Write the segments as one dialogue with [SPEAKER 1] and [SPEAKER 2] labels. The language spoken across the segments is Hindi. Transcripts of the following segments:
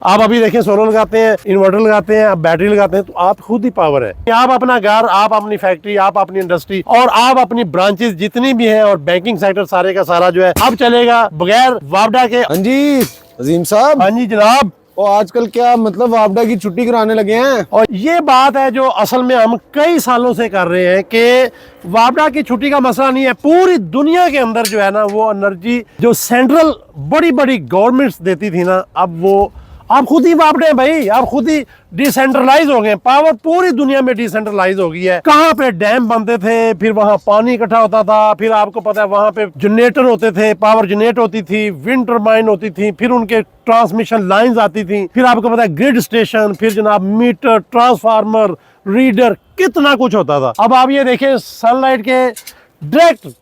[SPEAKER 1] आप अभी देखें, सोलर लगाते हैं, इन्वर्टर लगाते हैं, आप बैटरी लगाते हैं, तो आप खुद ही पावर है। आप अपना घर, आप अपनी फैक्ट्री, आप अपनी इंडस्ट्री और आप अपनी ब्रांचेस जितनी भी हैं और बैंकिंग सेक्टर सारे का सारा जो है अब चलेगा बगैर वापडा के।
[SPEAKER 2] हाँ जी अजीम साहब।
[SPEAKER 1] हाँ जी जनाब।
[SPEAKER 2] और आजकल क्या मतलब वापडा की छुट्टी कराने लगे हैं।
[SPEAKER 1] और ये बात है जो असल में हम कई सालों से कर रहे हैं कि वापडा की छुट्टी का मसला नहीं है। पूरी दुनिया के अंदर जो है ना वो एनर्जी जो सेंट्रल बड़ी बड़ी गवर्नमेंट्स देती थी ना, अब वो आप खुद ही वापडे हैं भाई, आप खुद ही डिसेंट्रलाइज हो गए। पावर पूरी दुनिया में डिसेंट्रलाइज हो गई है। कहाँ पे डैम बनते थे, फिर वहां पानी इकट्ठा होता था, फिर आपको पता है वहां पे जनरेटर होते थे, पावर जनरेट होती थी, विंड टर्बाइन होती थी, फिर उनके ट्रांसमिशन लाइंस आती थी, फिर आपको पता है ग्रिड स्टेशन, फिर जनाब मीटर, ट्रांसफार्मर, रीडर, कितना कुछ होता था। अब आप ये देखें सनलाइट के डायरेक्ट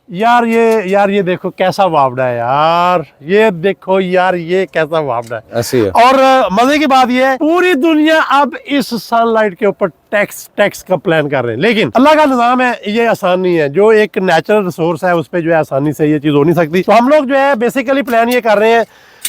[SPEAKER 1] यार ये देखो कैसा वापडा है यार, ये देखो यार ये कैसा वापडा है।
[SPEAKER 2] ऐसे है।
[SPEAKER 1] और मजे की बात ये है पूरी दुनिया अब इस सनलाइट के ऊपर टैक्स का प्लान कर रहे हैं, लेकिन अल्लाह का निज़ाम है, ये आसान नहीं है। जो एक नेचुरल रिसोर्स है उस पर जो है आसानी से ये चीज हो नहीं सकती। तो हम लोग जो है बेसिकली प्लान ये कर रहे हैं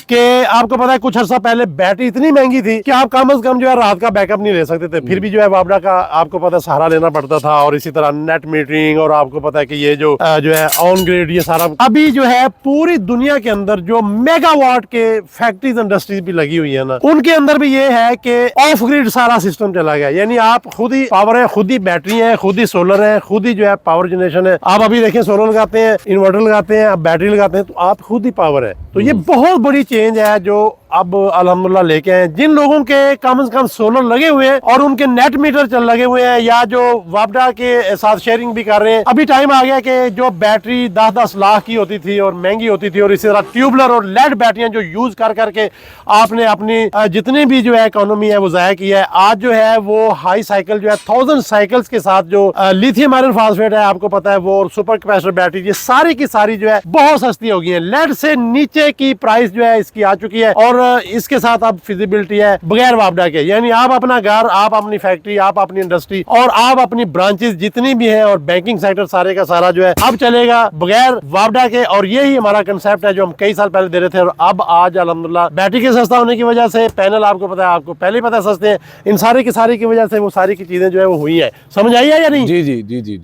[SPEAKER 1] कि आपको पता है कुछ अर्सा पहले बैटरी इतनी महंगी थी कि आप कम से कम जो है रात का बैकअप नहीं ले सकते थे, फिर भी जो है वापडा का आपको पता है सहारा लेना पड़ता था। और इसी तरह नेट मीटरिंग और आपको पता है कि ये जो है ऑन ग्रिड, ये सारा अभी जो है पूरी दुनिया के अंदर जो मेगावाट के फैक्ट्रीज इंडस्ट्रीज भी लगी हुई है ना, उनके अंदर भी ये है कि ऑफ ग्रिड सारा सिस्टम चला गया। यानी आप खुद ही पावर है, खुद ही बैटरी है, खुद ही सोलर है, खुद ही जो है पावर जनरेशन है। आप अभी देखें सोलर लगाते हैं, इन्वर्टर लगाते हैं, आप बैटरी लगाते हैं, तो आप खुद ही पावर है। तो ये बहुत बड़ी चेंज है जो अब अल्हम्दुलिल्लाह लेके आए। जिन लोगों के कम से कम सोलर लगे हुए हैं और उनके नेट मीटर चल लगे हुए हैं या जो वापडा के साथ शेयरिंग भी कर रहे हैं, अभी टाइम आ गया कि जो बैटरी 10-10 लाख की होती थी और महंगी होती थी, और इसी तरह ट्यूबलर और लेड बैटरियां जो यूज कर करके आपने अपनी जितनी भी जो है इकोनॉमी है वो जाया किया है, आज जो है वो हाई साइकिल जो है 1000 साइकिल्स के साथ जो लिथियम आयरन फास्फेट है आपको पता है वो, और सुपर कैपेसिटर बैटरी, ये सारी की सारी जो है बहुत सस्ती हो गई है। लेड से नीचे की प्राइस जो है इसकी आ चुकी है और इसके साथ अब फिजिबिलिटी है बगैर वापडा के। यानी आप अपना घर, आप अपनी फैक्ट्री, आप अपनी इंडस्ट्री और आप अपनी ब्रांचेस जितनी भी हैं और बैंकिंग सेक्टर सारे का सारा जो है अब चलेगा बगैर वापडा के। और यही हमारा कंसेप्ट है जो हम कई साल पहले दे रहे थे, और अब आज अल्हम्दुलिल्लाह बैटरी के सस्ता होने की वजह से, पैनल आपको पता है, आपको पहले ही पता है सस्ते हैं, इन सारी की वजह से वो सारी की चीजें जो है वो हुई है। समझ आई है या नहीं?
[SPEAKER 2] जी जी जी जी।